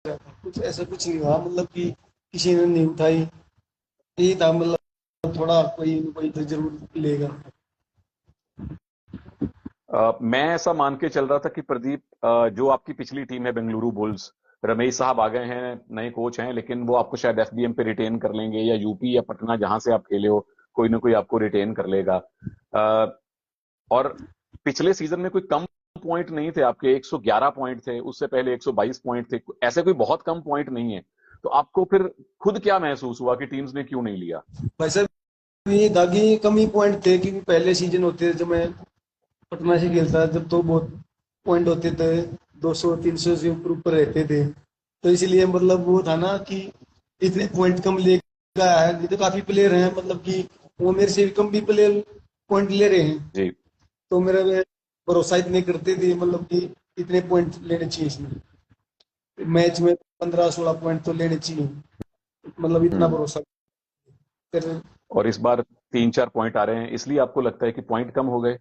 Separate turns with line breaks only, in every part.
रहा था, कुछ ऐसा कुछ नहीं हुआ, मतलब कि किसी ने नहीं उठाई। यही था, मतलब थोड़ा कोई कोई तो जरूर लेगा।
मैं ऐसा मान के चल रहा था कि प्रदीप, जो आपकी पिछली टीम है बेंगलुरु बुल्स, रमेश साहब आ गए हैं, नए कोच हैं, लेकिन वो आपको शायद एफबीएम पे रिटेन कर लेंगे, या यूपी या पटना जहां से आप खेले हो, कोई ना कोई आपको रिटेन कर लेगा। और पिछले सीजन में कोई कम पॉइंट नहीं थे आपके, 111 पॉइंट थे, उससे पहले 122 पॉइंट थे, ऐसे कोई बहुत कम पॉइंट नहीं है। तो आपको फिर खुद क्या महसूस हुआ कि टीम्स ने क्यों नहीं लिया?
वैसे ये था कि कम ही पॉइंट थे, क्योंकि पहले सीजन होते थे जब मैं पटना से खेलता था, जब तो बहुत पॉइंट होते थे, 200 300 से ऊपर ऊपर रहते थे। तो इसलिए मतलब वो था ना कि इतने पॉइंट कम लेगा है, नहीं तो काफी प्लेयर हैं, मतलब कि वो मेरे से भी कम भी प्लेयर पॉइंट ले रहे हैं।
जी।
तो मेरा वे भरोसा इतने करते थे, मतलब कि इतने पॉइंट लेने चाहिए इसमें, मैच में 15 16 पॉइंट तो लेने चाहिए, मतलब इतना
हम्म।
भरोसा कर।
और इस बार 3-4 पॉइंट आ रहे हैं, इसलिए आपको लगता है कि पॉइंट कम हो गए?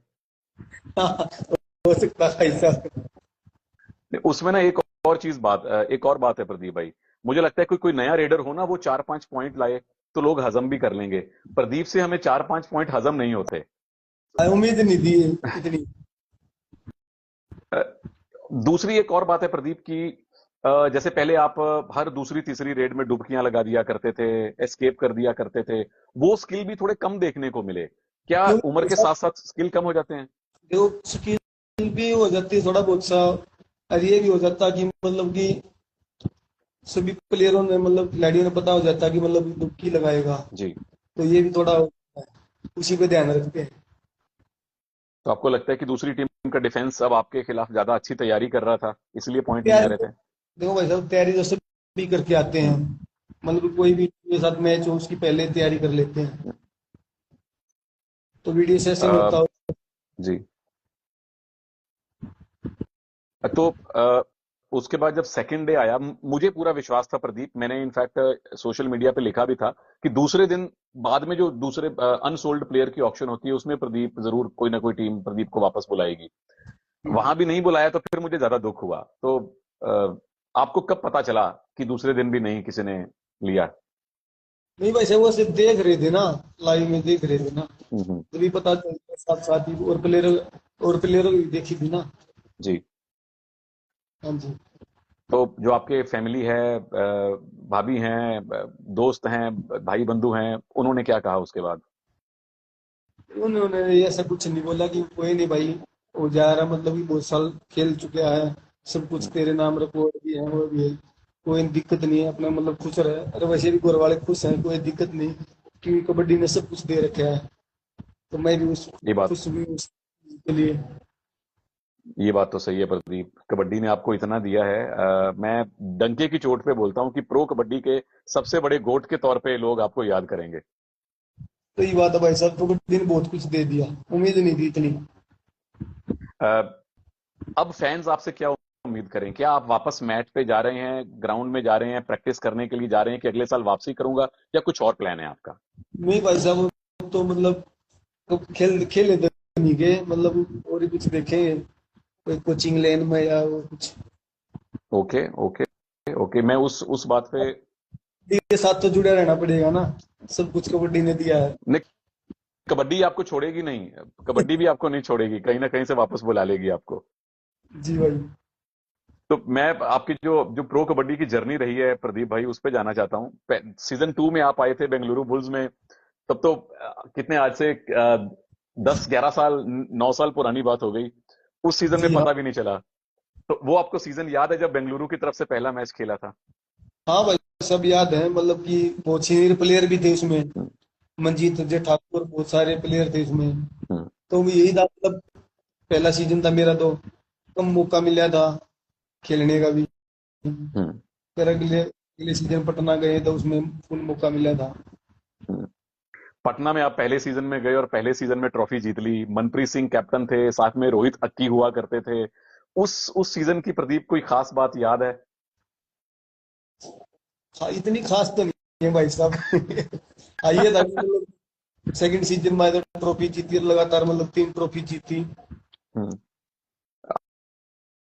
हो सकता था ऐसा।
उसमें ना एक और बात है प्रदीप भाई। मुझे लगता है कि कोई नया रेडर हो ना, वो 4-5 पॉइंट लाए तो लोग हजम भी कर लेंगे। प्रदीप से हमें 4-5 पॉइंट हजम नहीं होते।
उम्मीद नहीं थी इतनी।
अ, दूसरी एक और बात है प्रदीप की, जैसे पहले आप हर दूसरी तीसरी रेड में डुबकियां लगा दिया करते थे, एस्केप कर दिया करते थे, वो स्किल भी थोड़े कम देखने को मिले। क्या
जो
उम्र के साथ साथ स्किल कम हो जाते हैं?
जो स्किल भी हो जाती है थोड़ा बहुत सा, और ये भी हो जाता कि मतलब कि सभी प्लेयरों ने, मतलब खिलाड़ियों ने पता हो जाता कि मतलब डुबकी लगाएगा।
जी।
तो ये भी थोड़ा होता है, उसी पे ध्यान रखते हैं।
तो आपको लगता है कि दूसरी टीम का डिफेंस अब आपके खिलाफ ज्यादा अच्छी तैयारी कर रहा था, इसलिए पॉइंट नहीं आ
तैयारी
रहे
तो,
थे?
देखो भाई साहब, तैयारी तो सभी करके आते हैं, मतलब कोई भी टीम के साथ मैच हो उसकी पहले तैयारी कर लेते हैं। तो वीडियो सेशन
अ,
होता हो।
जी। तो उसके बाद जब सेकंड डे आया, मुझे पूरा विश्वास था प्रदीप, मैंने इनफैक्ट सोशल मीडिया पे लिखा भी था कि दूसरे दिन बाद में जो दूसरे अनसोल्ड प्लेयर की ऑक्शन होती है, उसमें प्रदीप जरूर कोई ना कोई टीम प्रदीप को वापस बुलाएगी। वहां भी नहीं बुलाया तो फिर मुझे ज्यादा दुख हुआ। तो आपको कब पता चला कि दूसरे दिन भी नहीं किसी ने लिया?
नहीं वैसे वो सिर्फ देख रहे थे ना, लाइव में देख रहे थे ना,
हम्म।
तभी पता चलता, साथ साथ ही और प्लेयरों की देखी थी ना।
जी।
हाँ जी।
तो जो आपके फैमिली है, भाभी हैं, दोस्त हैं, भाई बंधु हैं, उन्होंने क्या कहा उसके बाद?
उन्होंने ऐसा कुछ नहीं बोला कि कोई नहीं भाई, वो जा रहा, मतलब कि बहुत साल खेल चुका है, सब कुछ तेरे नाम रिकॉर्ड भी है, वो भी है, कोई दिक्कत नहीं है, अपना मतलब खुश रहे। अरे वैसे भी घर वाले खुश हैं, कोई दिक्कत नहीं, क्योंकि कबड्डी ने सब कुछ दे रखा है। तो मैं भी उस
ये बात
खुश भी उसके लिए।
ये बात तो सही है प्रदीप, कबड्डी ने आपको इतना दिया है। मैं डंके की चोट पे बोलता हूं कि प्रो कबड्डी के सबसे बड़े गोट के तौर पे लोग आपको याद करेंगे।
तो ये बात है भाई साहब, कबड्डी ने बहुत कुछ दे दिया, उम्मीद नहीं थी इतनी।
अ, अब फैंस आपसे क्या उम्मीद करें? क्या आप वापस मैट पे जा रहे हैं, ग्राउंड में जा रहे हैं, प्रैक्टिस करने के लिए जा रहे हैं, कि अगले साल वापसी करूंगा, या कुछ और प्लान है आपका?
नहीं भाई साहब, तो मतलब तो खेले तो नहीं गए, मतलब और ही कुछ देखे, कोई कोचिंग लाइन में या वो कुछ।
Okay, okay, okay. मैं उस बात पे
कबड्डी के साथ तो जुड़े रहना पड़ेगा ना, सब कुछ कबड्डी ने दिया है।
नहीं, कबड्डी आपको छोड़ेगी नहीं, कबड्डी भी आपको नहीं छोड़ेगी, कहीं ना कहीं से वापस बुला लेगी आपको।
जी भाई।
तो मैं आपकी जो जो प्रो कबड्डी की जर्नी रही है प्रदीप भाई, उस पर जाना चाहता हूँ। सीजन 2 में आप आए थे बेंगलुरु बुल्स में, तब तो कितने, आज से 10-11 साल, 9 साल पुरानी बात हो गई। उस सीजन में
जी हाँ।
पता भी नहीं चला। तो वो आपको सीजन याद है जब बेंगलुरु की तरफ से पहला मैच खेला था?
हाँ भाई, सब याद है, मतलब कि बहुत सीनियर प्लेयर भी थे उसमें,
हम्म।
मंजीत अजय ठाकुर, बहुत सारे प्लेयर थे उसमें।
हम्म।
तो यही था, मतलब पहला सीजन था मेरा, तो कम मौका मिला था खेलने का भी।
हम्म।
फिर अगले अगले सीजन पटना गए तो उसमें फुल मौका मिला था।
हम्म। पटना में आप पहले सीजन में गए और पहले सीजन में ट्रॉफी जीत ली, मनप्रीत सिंह कैप्टन थे, साथ में रोहित अक्की हुआ करते थे। उस सीजन की प्रदीप कोई खास बात याद है?
इतनी खास तो नहीं है भाई साहब। आइए था कि मतलब सेकंड सीजन में तो ट्रॉफी जीती लगातार, मतलब 3 ट्रॉफी जीती।
हम्म।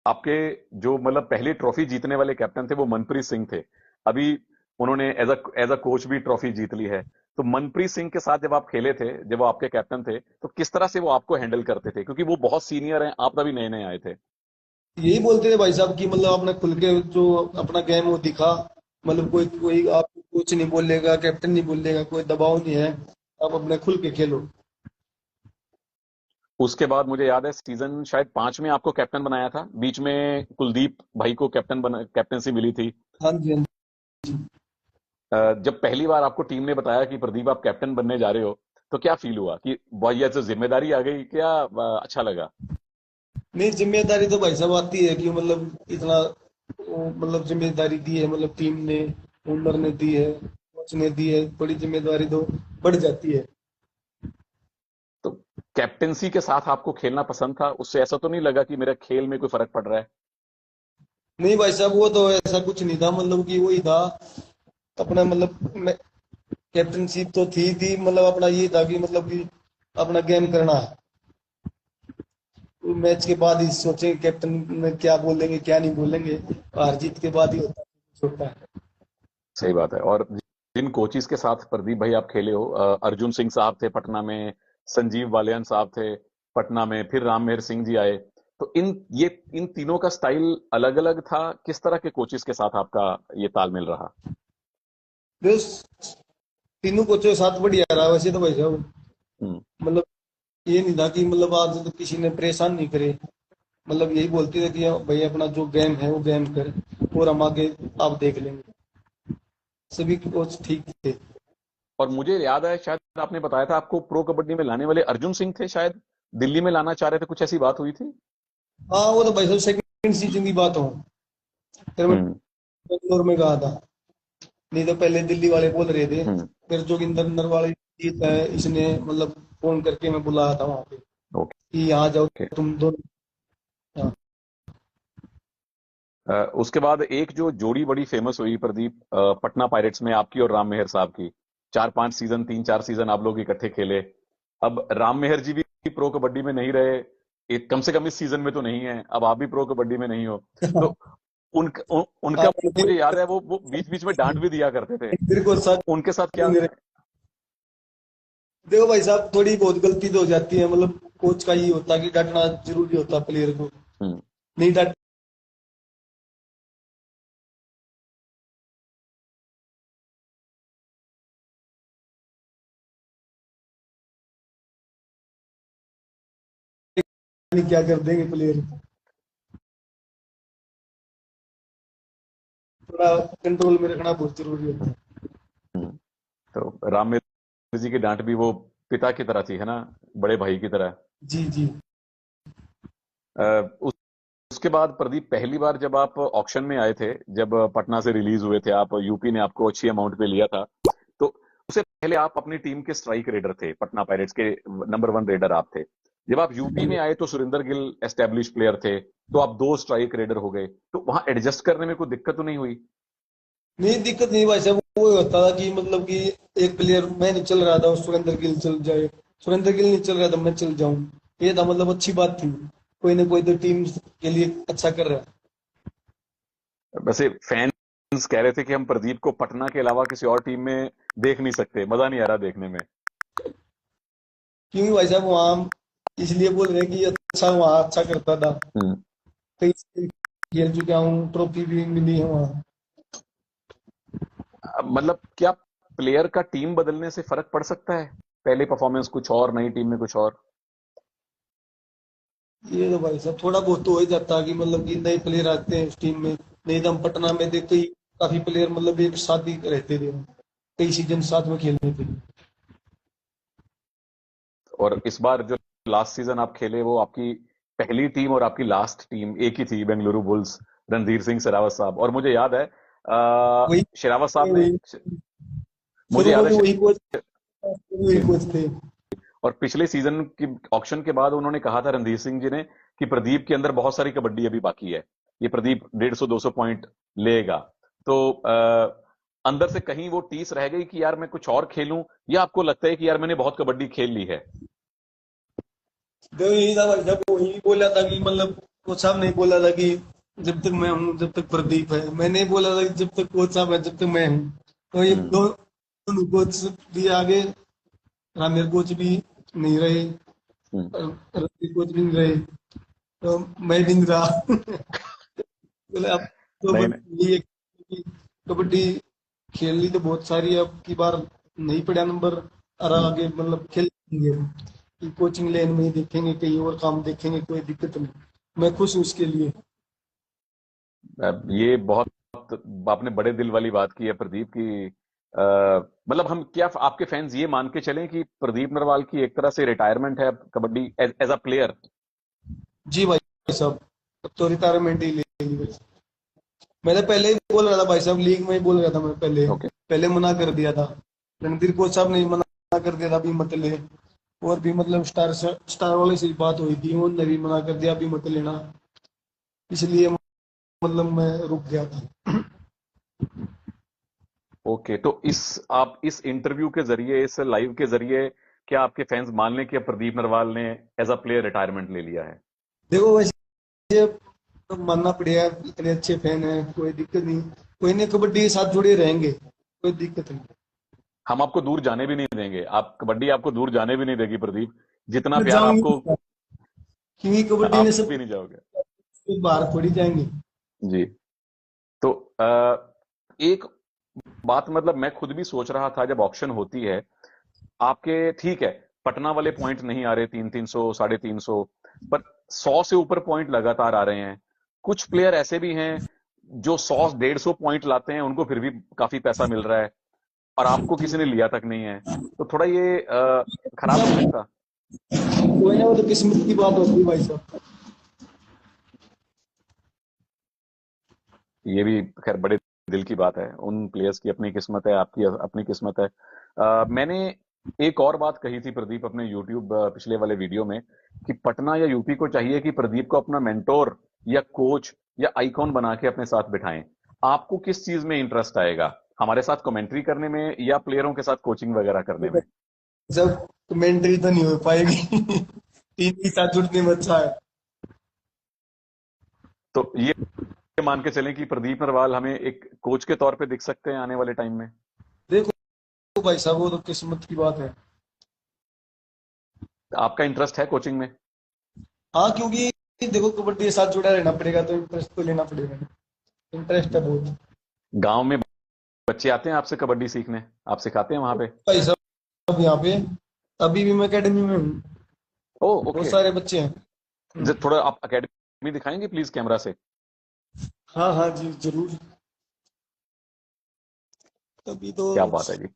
आपके जो मतलब पहली ट्रॉफी जीतने वाले कैप्टन थे वो मनप्रीत सिंह थे। अभी उन्होंने एज अ कोच भी ट्रॉफी जीत ली है। तो मनप्रीत सिंह के साथ जब आप खेले थे, जब वो आपके कैप्टन थे, तो किस तरह से वो आपको हैंडल करते थे, क्योंकि वो बहुत सीनियर हैं, आप तभी नए नए आए थे।
यही बोलते थे भाई साहब कि मतलब अपना खुल के जो अपना गेम वो दिखा, मतलब कोई कोई आप कुछ नहीं बोलेगा, कैप्टन नहीं बोलेगा, कोई दबाव नहीं है, आप अपने खुल के खेलो।
उसके बाद मुझे याद है सीजन शायद 5 में आपको कैप्टन बनाया था, बीच में कुलदीप भाई को कैप्टनसी मिली थी।
हाँ जी, हाँ
जब पहली बार आपको टीम ने बताया कि प्रदीप आप कैप्टन बनने जा रहे हो, तो क्या फील हुआ कि भाई ये तो जिम्मेदारी आ गई, क्या अच्छा लगा?
जी। नहीं, जिम्मेदारी तो भाई साहब आती है कि मतलब इतना मतलब जिम्मेदारी दी है, मतलब टीम ने, ओनर ने दी है, कोच ने दी है, बड़ी जिम्मेदारी तो बढ़ जाती है।
तो कैप्टेंसी के साथ आपको खेलना पसंद था? उससे ऐसा तो नहीं लगा कि मेरे खेल में कोई फर्क पड़ रहा है?
नहीं भाई साहब, वो तो ऐसा कुछ नहीं था, मतलब कि वही था अपना, मतलब कैप्टनशिप तो थी मतलब अपना ये था कि मतलब कि अपना गेम करना है। मैच के बाद ही सोचेंगे कैप्टन में क्या बोलेंगे क्या नहीं बोलेंगे, हार जीत के बाद ही होता है।
सही बात है। और जिन कोचिस के साथ प्रदीप भाई आप खेले हो, अर्जुन सिंह साहब थे पटना में, संजीव बालियान साहब थे पटना में, फिर राम मेहर सिंह जी आए। तो इन तीनों का स्टाइल अलग अलग था। किस तरह के कोचिस के साथ आपका ये तालमेल रहा?
बस तीनों कोचों के साथ बढ़िया रहा वैसे तो भाई साहब,
हम्म।
मतलब ये नहीं था कि मतलब आज तो किसी ने परेशान नहीं करे, मतलब यही बोलते थे कि हाँ भाई अपना जो गेम है वो गेम कर, और हम आगे आप देख लेंगे। सभी कोच ठीक थे।
और मुझे याद है शायद आपने बताया था आपको प्रो कबड्डी में लाने वाले अर्जुन सिंह थे, शायद दिल्ली में लाना चाह रहे थे, कुछ ऐसी बात हुई थी।
हाँ वो तो भाई साहब सेकंड सीजन की बात हो, फिर मैं
हम्म।
बेंगलोर में गया था। नहीं तो पहले दिल्ली वाले बोल रहे थे,
हम्म।
फिर जोगिंदर नरवाल जीत है, इसने मतलब फोन करके मैं बुलाया था वहां पे
ओके।
कि यहाँ जाओ तुम दोनों। हाँ।
उसके बाद एक जो जोड़ी बड़ी फेमस हुई प्रदीप, पटना पायरेट्स में आपकी और राम मेहर साहब की। 4-5 सीजन, 3-4 सीजन आप लोग इकट्ठे खेले। अब राम मेहर जी भी प्रो कबड्डी में नहीं रहे, कम से कम इस सीजन में तो नहीं है, अब आप भी प्रो कबड्डी में नहीं हो। तो उनका मुझे याद है वो बीच बीच में डांट भी दिया करते थे।
मेरे को
तो
सच
उनके साथ क्या?
मेरे देखो भाई साहब, थोड़ी बहुत गलती तो हो जाती है, मतलब कोच का ये होता है कि डांटना जरूरी होता है प्लेयर को।
हम्म।
नहीं डांटेंगे क्या कर देंगे प्लेयर, थोड़ा कंट्रोल में रखना बहुत जरूरी होता है।
हम्म। तो राम मेहर जी की डांट भी वो पिता की तरह थी, है ना, बड़े भाई की तरह।
जी जी।
उस उसके बाद प्रदीप पहली बार जब आप ऑक्शन में आए थे, जब पटना से रिलीज हुए थे आप, यूपी ने आपको अच्छी अमाउंट पे लिया था, तो उससे पहले आप अपनी टीम के स्ट्राइक रेडर थे, पटना पायरेट्स के नंबर 1 रेडर आप थे। जब आप यूपी में आए तो सुरेंद्र गिल एस्टेब्लिश प्लेयर थे, तो आप 2 स्ट्राइक रेडर हो गए, तो वहां एडजस्ट करने में कोई दिक्कत तो नहीं हुई?
नहीं दिक्कत नहीं भाई साहब, वो होता था कि मतलब कि एक प्लेयर मैं नहीं चल रहा था, सुरेंद्र गिल चल जाए, सुरेंद्र गिल नहीं चल रहा था मैं चल जाऊं, ये था मतलब अच्छी बात थी, कोई ना कोई तो टीम के लिए अच्छा कर रहा है।
वैसे फैंस कह रहे थे कि हम प्रदीप को पटना के अलावा किसी और टीम में देख नहीं सकते, मजा नहीं आ रहा देखने में।
क्योंकि भाई साहब वहाँ इसलिए बोल रहे हैं कि अच्छा वहाँ अच्छा करता था,
हम्म।
कई खेल चुका हूँ, ट्रॉफी भी मिली है वहाँ।
मतलब क्या प्लेयर का टीम बदलने से फर्क पड़ सकता है? पहले परफॉर्मेंस कुछ और, नई टीम में कुछ और।
ये तो भाई साहब थोड़ा बहुत तो हो ही जाता है कि मतलब कि नए प्लेयर आते हैं उस टीम में। नहीं तो हम पटना में देखते ही काफी प्लेयर मतलब एक साथ ही रहते थे, कई सीजन साथ में खेलते थे।
और इस बार जो लास्ट सीजन आप खेले, वो आपकी पहली टीम और आपकी लास्ट टीम एक ही थी, बेंगलुरु बुल्स, रणधीर सिंह शेरावत साहब। और मुझे याद है
वही
शेरावत साहब ने,
वही
मुझे
शुरू में
याद
भी
है
वही कोच, वही कोच थे।
और पिछले सीजन की ऑक्शन के बाद उन्होंने कहा था रणधीर सिंह जी ने कि प्रदीप के अंदर बहुत सारी कबड्डी अभी बाकी है, ये प्रदीप 150-200 पॉइंट लेगा। तो अंदर से कहीं वो टीस रह गई कि यार मैं कुछ और खेलूं, या आपको लगता है कि यार मैंने बहुत कबड्डी खेल ली है?
तो यही था भाई साहब, वही बोला था कि मतलब कोच साहब ने बोला था कि जब तक मैं हूँ जब तक प्रदीप है, मैंने बोला था कि जब तक कोच साहब है जब तक मैं हूँ। तो ये
हम्म।
दोनों कोच भी आगे, रामेर कोच भी नहीं रहे,
हम्म।
रवि कोच भी नहीं रहे, तो मैं भी नहीं रहा। बोले अब तो
नहीं
बस
नहीं।
यही है कि कबड्डी खेलनी तो बहुत सारी है, अब की बार नहीं पड़ा नंबर, और
हम्म।
आगे मतलब खेलेंगे कि कोचिंग लाइन में ही देखेंगे, कहीं और काम देखेंगे, कोई दिक्कत नहीं। मैं खुश हूँ उसके लिए।
ये बहुत आपने बड़े दिल वाली बात की है प्रदीप की। अ, मतलब हम क्या आपके फैंस ये मान के चलें कि प्रदीप नरवाल की एक तरह से रिटायरमेंट है कबड्डी एज अ प्लेयर?
जी भाई साहब, अब तो रिटायरमेंट ही ले ली भाई। मैं तो पहले ही बोल रहा था भाई साहब, लीग में ही बोल रहा था, मैं पहले
ओके।
पहले मना कर दिया था। रणधीर कोच साहब ने मना कर दिया था, अभी मत ले। और भी मतलब स्टार वाले से बात हुई थी, उन्होंने भी मना कर दिया अभी मत लेना, इसलिए मतलब मैं रुक गया था।
ओके, तो इस आप इस इंटरव्यू के जरिए, इस लाइव के जरिए, क्या आपके फैंस मान लें कि अब प्रदीप नरवाल ने एज अ प्लेयर रिटायरमेंट ले लिया है?
देखो वैसे तो मानना पड़ेगा, इतने अच्छे फैन हैं, कोई दिक्कत नहीं। कोई नहीं, कबड्डी के साथ जुड़े रहेंगे, कोई दिक्कत नहीं।
हम आपको दूर जाने भी नहीं देंगे, आप कबड्डी आपको दूर जाने भी नहीं देगी प्रदीप, जितना
मैं
प्यार आपको।
जाऊंगी, क्योंकि कबड्डी ने
आप
सब
भी नहीं जाओगे?
बाहर थोड़ी जाएंगे।
जी। तो एक बात, मतलब मैं खुद भी सोच रहा था जब ऑक्शन होती है आपके, ठीक है, पटना वाले पॉइंट नहीं आ रहे, 300 350, पर 100 से ऊपर पॉइंट लगातार आ रहे हैं। कुछ प्लेयर ऐसे भी हैं जो 100 150 पॉइंट लाते हैं, उनको फिर भी काफी पैसा मिल रहा है, और आपको किसी ने लिया तक नहीं है। तो थोड़ा ये खराब नहीं
सब
लगता?
कोई ना, वो तो किस्मत की बात होती है भाई साहब।
ये भी खैर बड़े दिल की बात है, उन प्लेयर्स की अपनी किस्मत है, आपकी अपनी किस्मत है। मैंने एक और बात कही थी प्रदीप अपने यूट्यूब पिछले वाले वीडियो में, कि पटना या यूपी को चाहिए कि प्रदीप को अपना मेंटोर या कोच या आइकॉन बना के अपने साथ बिठाएं। आपको किस चीज में इंटरेस्ट आएगा, हमारे साथ कमेंट्री करने में या प्लेयरों के साथ कोचिंग वगैरह करने में?
सब कमेंट्री तो नहीं हो पाएगी। टीम के साथ जुड़ने में अच्छा है।
तो ये मान के चलें कि प्रदीप नरवाल हमें एक कोच के तौर पे दिख सकते हैं आने वाले टाइम में?
देखो भाई साहब, वो तो किस्मत की बात है।
आपका इंटरेस्ट है कोचिंग में?
हाँ, क्योंकि देखो कबड्डी के साथ जुड़ा रहना पड़ेगा, तो इंटरेस्ट तो लेना पड़ेगा। इंटरेस्ट है बहुत।
गांव में बच्चे आते हैं आपसे कबड्डी सीखने, आप सिखाते हैं वहां पे?
भाई साहब यहाँ पे अभी भी मैं एकेडमी में हूँ,
ओ
बहुत
ओके।
सारे बच्चे हैं।
थोड़ा आप एकेडमी दिखाएंगे प्लीज कैमरा से?
हाँ हाँ जी जरूर। अभी तो
क्या बात है जी।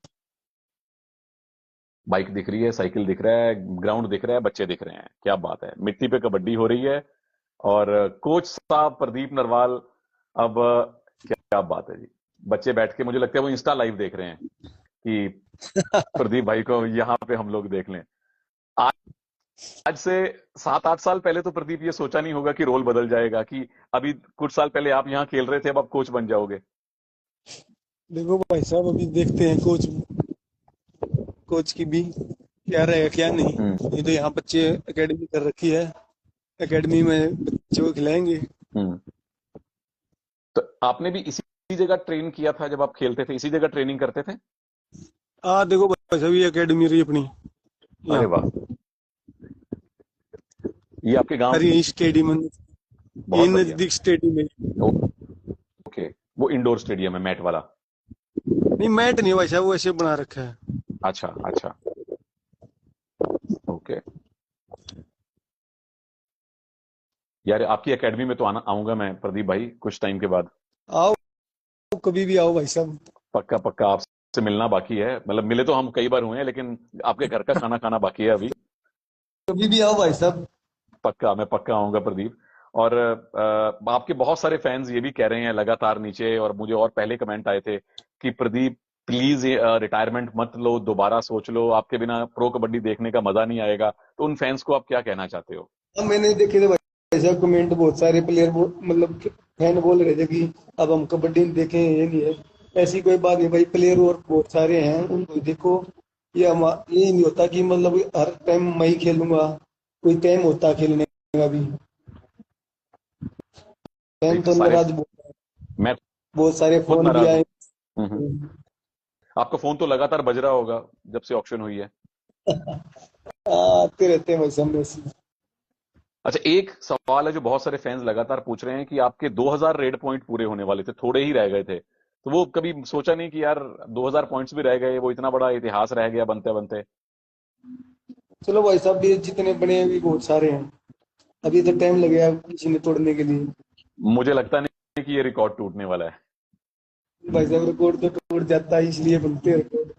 बाइक दिख रही है, साइकिल दिख रहा है, ग्राउंड दिख रहा है, बच्चे दिख रहे हैं, क्या बात है, मिट्टी पे कबड्डी हो रही है। और कोच साहब प्रदीप नरवाल, अब क्या बात है जी। बच्चे बैठ के मुझे लगता है वो इंस्टा लाइव देख रहे हैं कि प्रदीप भाई को यहाँ पे हम लोग देख लें। आज आज से 7 8 साल पहले तो प्रदीप ये सोचा नहीं होगा कि रोल बदल जाएगा, कि अभी कुछ साल पहले आप यहाँ खेल रहे थे, अब आप कोच बन जाओगे।
देखो भाई साहब, अभी देखते हैं कोच कोच की भी क्या रहेगा क्या
हम्म।
नहीं। ये तो यहाँ बच्चे एकेडमी कर रखी है, एकेडमी में बच्चों को खिलाएंगे।
हम्म। तो आपने भी इसी जगह ट्रेन किया था जब आप खेलते थे, इसी जगह ट्रेनिंग करते थे?
देखो भाई साहब, ये एकेडमी रही अपनी
अरे
यहाँ,
वाह। ये आपके गांव
हरी स्टेडियम, ये
बहुत बढ़िया।
नजदीक स्टेडियम है।
ओके, वो इंडोर स्टेडियम है मैट वाला?
नहीं, मैट नहीं भाई साहब, वो ऐसे बना रखा है।
अच्छा अच्छा। ओके। यार आपकी एकेडमी में तो आना आऊंगा मैं प्रदीप भाई कुछ टाइम के बाद।
आओ, कभी भी आओ भाई साहब।
पक्का पक्का, आपसे मिलना बाकी है, मतलब मिले तो हम कई बार हुए हैं, लेकिन आपके घर का खाना खाना बाकी है अभी।
कभी भी आओ भाई साहब।
पक्का, मैं पक्का आऊंगा प्रदीप। और आपके बहुत सारे फैंस ये भी कह रहे हैं लगातार नीचे, और मुझे और पहले कमेंट आए थे कि प्रदीप प्लीज रिटायरमेंट मत लो, दोबारा सोच लो, आपके बिना प्रो कबड्डी देखने का मजा नहीं आएगा। तो उन फैंस को आप क्या कहना चाहते हो?
अब मैंने देखे थे भाई साहब कमेंट, बहुत सारे प्लेयर मतलब फैन बोल रहे थे कि अब हम कबड्डी नहीं देखें, ये नहीं है। ऐसी कोई बात नहीं भाई, प्लेयर और बहुत सारे हैं, उनको देखो। ये नहीं होता कि मतलब हर टाइम मैं ही खेलूंगा, कोई टाइम होता है खेलने का भी। फैन
एक
तो
सारे
नाराज
मैं
बहुत सारे
खुद
फोन भी
नाराज हूं।
आए।
आपका फोन तो लगातार बज रहा होगा जब से ऑक्शन हुई है।
आते रहते हैं भाई सब मैसेज।
अच्छा, एक सवाल है जो बहुत सारे फैंस लगातार पूछ रहे हैं कि आपके 2000 रेड पॉइंट पूरे होने वाले थे, थोड़े ही रह गए थे, तो वो कभी सोचा नहीं कि यार 2000 पॉइंट्स भी रह गए, वो इतना बड़ा इतिहास रह गया बनते बनते।
चलो भाई साहब भी जितने बने हैं भी बहुत सारे हैं। अभी तो टाइम लगेगा किसी ने तोड़ने के लिए।
मुझे लगता नहीं कि ये रिकॉर्ड टूटने वाला है।
भाई साहब रिकॉर्ड तो टूट जाता है इसलिए बनते हैं रिकॉर्ड।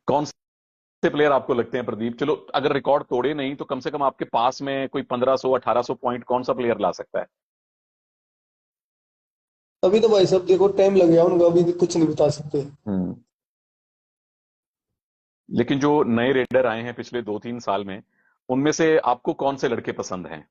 कौन से प्लेयर आपको लगते हैं प्रदीप, चलो अगर रिकॉर्ड तोड़े नहीं तो कम से कम आपके पास में कोई 1500 1800 पॉइंट कौन सा प्लेयर ला सकता है?
अभी तो भाई साहब देखो टाइम लगेगा उनका, अभी भी कुछ नहीं बता सकते।
हम्म। लेकिन जो नए रेडर आए हैं पिछले 2-3 साल में, उनमें से आपको कौन से लड़के पसंद हैं?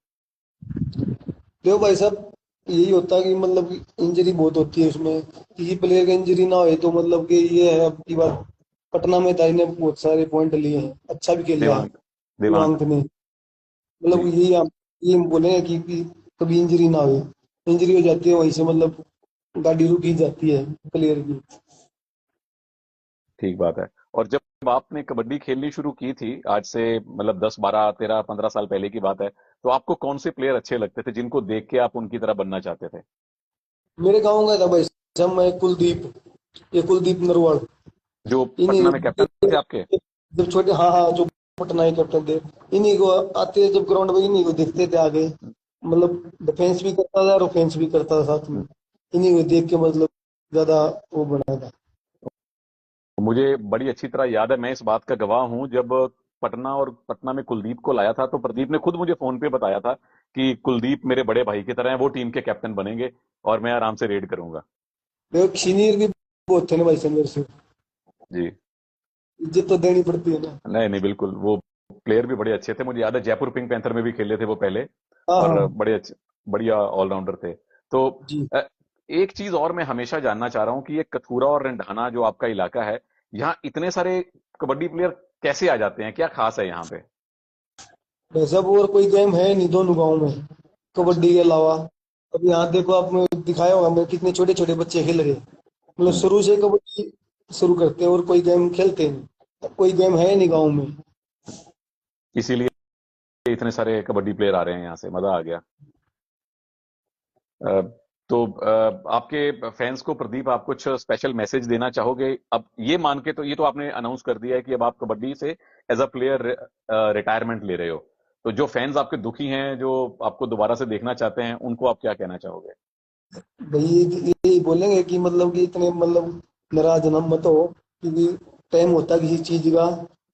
देखो भाई साहब यही होता है कि मतलब इंजरी बहुत होती है उसमें। किसी प्लेयर का इंजरी ना हो तो मतलब कि ये है अब की बार पटना में था, इन्हें बहुत सारे पॉइंट लिए हैं, अच्छा भी खेला है
देवांग। देवांग।
दिवांग ने। मतलब
जी।
यही आप ये बोले कि कभी इंजरी ना हो। इंजरी हो जाती है वहीं से मतलब गाड़ी रुकी जाती है प्लेयर की।
ठीक बात है। और जब आपने कबड्डी खेलनी शुरू की थी, आज से मतलब 10 12 13 15 साल पहले की बात है, तो आपको कौन से प्लेयर अच्छे लगते थे जिनको देख के आप उनकी तरह बनना चाहते थे?
मेरे गाँव का था भाई साहब, मैं कुलदीप, ये कुलदीप नरवाल।
जो
इन्हीं
पटना में कैप्टन थे आपके?
जब छोटे, हाँ हाँ, जो पटना के कैप्टन थे, इन्हीं को आते जब ग्राउंड में इन्हीं को देखते थे आगे। मतलब डिफेंस भी करता था और ऑफेंस भी करता था साथ में। इन्हीं को देख के मतलब ज्यादा वो बना था।
मुझे बड़ी अच्छी तरह याद है, मैं इस बात का गवाह हूं, जब पटना में कुलदीप को लाया था तो प्रदीप ने खुद मुझे फोन पे बताया था कि कुलदीप मेरे बड़े भाई की तरह है, वो टीम के कैप्टन बनेंगे और मैं आराम से रेड करूंगा।
देखो सीनियर भी बहुत थे ना भाई संजय से,
जी।
इज्जत तो देनी पड़ती है ना।
नहीं नहीं, बिल्कुल, वो प्लेयर भी बड़े अच्छे थे, मुझे याद है जयपुर पिंक पैंथर में भी खेले थे वो पहले,
हाँ
और
हाँ।
बड़े अच्छे, बढ़िया ऑलराउंडर थे। तो
जी
अ, एक चीज और मैं हमेशा जानना चाह रहा हूं कि ये कथूरा और रंढाना जो आपका इलाका है, यहाँ इतने सारे कबड्डी प्लेयर कैसे आ जाते हैं, क्या खास है यहाँ पे?
भाई साहब और कोई गेम है नहीं दोनों गाँव में
अच्छा।
कबड्डी के अलावा। अब यहाँ देखो आपने दिखाया होगा मैं कितने छोटे छोटे बच्चे खेल रहे हैं। मतलब
हम्म।
शुरू से कबड्डी शुरू करते हैं और कोई गेम खेलते नहीं, कोई गेम है नहीं गाँव में।
इसीलिए इतने सारे कबड्डी प्लेयर आ रहे हैं यहाँ से, मजा आ गया। अ, तो आपके फैंस को प्रदीप आप कुछ स्पेशल मैसेज देना चाहोगे? अब ये मान के, तो ये तो आपने अनाउंस कर दिया है कि अब आप कबड्डी से एज अ प्लेयर रिटायरमेंट ले रहे हो, तो जो फैंस आपके दुखी हैं, जो आपको दोबारा से देखना चाहते हैं, उनको आप क्या कहना चाहोगे?
भाई यही बोलेंगे कि मतलब कि इतने मतलब नाराज ना मत हो, क्योंकि टाइम होता है किसी चीज का।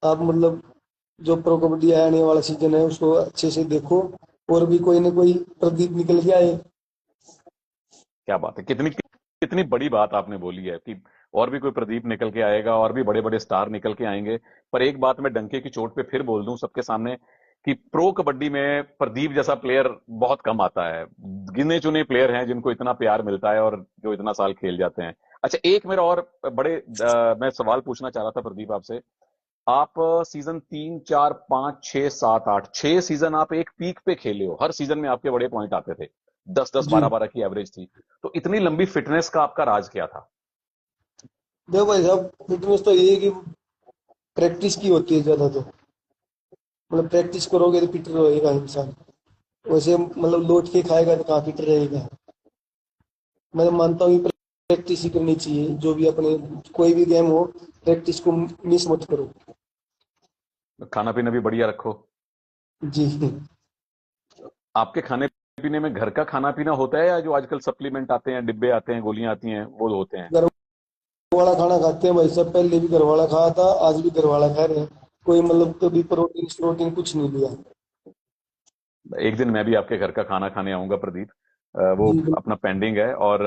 आप मतलब जो प्रो कबड्डी आने वाला सीजन है उसको अच्छे से देखो, और भी कोई ना कोई प्रदीप निकल के आए।
क्या बात है, कितनी कितनी बड़ी बात आपने बोली है कि और भी कोई प्रदीप निकल के आएगा, और भी बड़े बड़े स्टार निकल के आएंगे। पर एक बात मैं डंके की चोट पे फिर बोल दूं सबके सामने, कि प्रो कबड्डी में प्रदीप जैसा प्लेयर बहुत कम आता है। गिने चुने प्लेयर हैं जिनको इतना प्यार मिलता है और जो इतना साल खेल जाते हैं। अच्छा, एक मेरा और मैं सवाल पूछना चाह रहा था प्रदीप आपसे। आप सीजन 3 4 5 6 7 8, 6 सीजन आप एक पीक पे खेले हो, हर सीजन में आपके बड़े पॉइंट आते थे, 10 10
जी
12 12 की एवरेज थी। तो इतनी लंबी फिटनेस का आपका राज क्या था?
देखो भाई साहब फिटनेस तो ये है कि प्रैक्टिस की होती है ज्यादा, तो मतलब प्रैक्टिस करोगे तो फिट रहेगा इंसान। वैसे मतलब लौट के खाएगा तो कहाँ फिट रहेगा। मैं तो मानता हूँ कि प्रैक्टिस ही करनी चाहिए जो भी अपने कोई भी गेम हो, प्रैक्टिस को मिस मत करो।
खाना पीना भी बढ़िया रखो।
जी
आपके खाने पीने में घर का खाना पीना होता है, या जो आजकल सप्लीमेंट आते हैं, डिब्बे आते हैं, गोलियां आती हैं, वो होते हैं?
घर वाला खाना खाते हैं भाई साहब, पहले भी घर वाला खाया था, आज भी घर वाला खा रहे हैं। कोई मतलब कभी प्रोटीन प्रोटीन कुछ नहीं लिया।
एक दिन मैं भी आपके घर का खाना खाने आऊंगा प्रदीप, वो
जी बिल्कुल।
अपना पेंडिंग है। और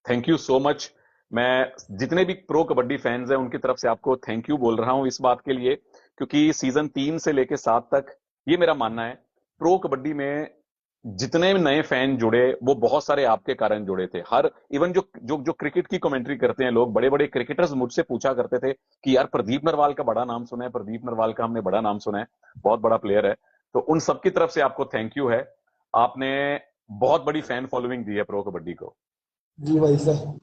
थैंक यू सो मच। मैं जितने भी प्रो कबड्डी फैंस हैं उनकी तरफ से आपको थैंक यू बोल रहा हूं इस बात के लिए, क्योंकि सीजन 3 से लेके 7 तक, ये मेरा मानना है, प्रो कबड्डी में जितने नए फैन जुड़े वो बहुत सारे आपके कारण जुड़े थे। हर इवन जो जो जो क्रिकेट की कमेंट्री करते हैं लोग, बड़े बड़े क्रिकेटर्स मुझसे पूछा करते थे कि यार प्रदीप नरवाल का बड़ा नाम सुना है, प्रदीप नरवाल का हमने बड़ा नाम सुना है, बहुत बड़ा प्लेयर है। तो उन सबकी तरफ से आपको थैंक यू है। आपने बहुत बड़ी फैन फॉलोइंग दी है प्रो कबड्डी को।
जी भाई साहब।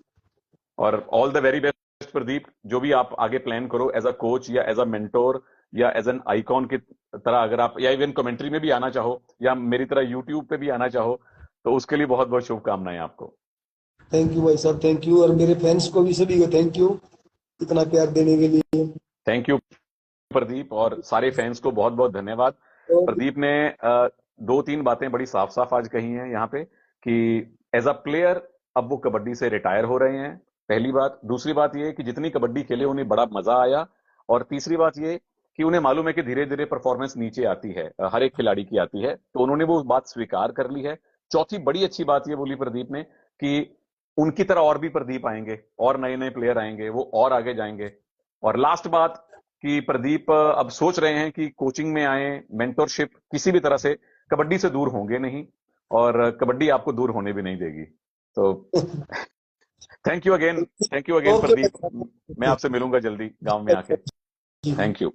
और all the very best Pradeep, जो भी आप आगे प्लान करो एज अ कोच या एज अ मेंटोर या एज एन आइकॉन की तरह, अगर आप या इवन कमेंट्री में भी आना चाहो या मेरी तरह यूट्यूब पे भी आना चाहो, तो उसके लिए बहुत बहुत शुभकामनाएं आपको।
थैंक यू भाई साहब, थैंक यू। और मेरे फैंस को भी, सभी को थैंक यू इतना प्यार देने के लिए।
थैंक यू प्रदीप, और सारे फैंस को बहुत बहुत धन्यवाद।
और
प्रदीप ने दो तीन बातें बड़ी साफ साफ आज कही हैं यहाँ पे, कि एज अ प्लेयर अब वो कबड्डी से रिटायर हो रहे हैं, पहली बात। दूसरी बात ये कि जितनी कबड्डी खेले उन्हें बड़ा मजा आया। और तीसरी बात ये कि उन्हें मालूम है कि धीरे धीरे परफॉर्मेंस नीचे आती है, हर एक खिलाड़ी की आती है, तो उन्होंने वो बात स्वीकार कर ली है। चौथी बड़ी अच्छी बात ये बोली प्रदीप ने कि उनकी तरह और भी प्रदीप आएंगे, और नए नए प्लेयर आएंगे, वो और आगे जाएंगे। और लास्ट बात कि प्रदीप अब सोच रहे हैं कि कोचिंग में आए, मेंटरशिप किसी भी तरह से कबड्डी से दूर होंगे नहीं, और कबड्डी आपको दूर होने भी नहीं देगी। तो thank you again, thank you again
okay
Pradeep. मैं आपसे मिलूंगा जल्दी गांव में आके।
जी।
Thank you.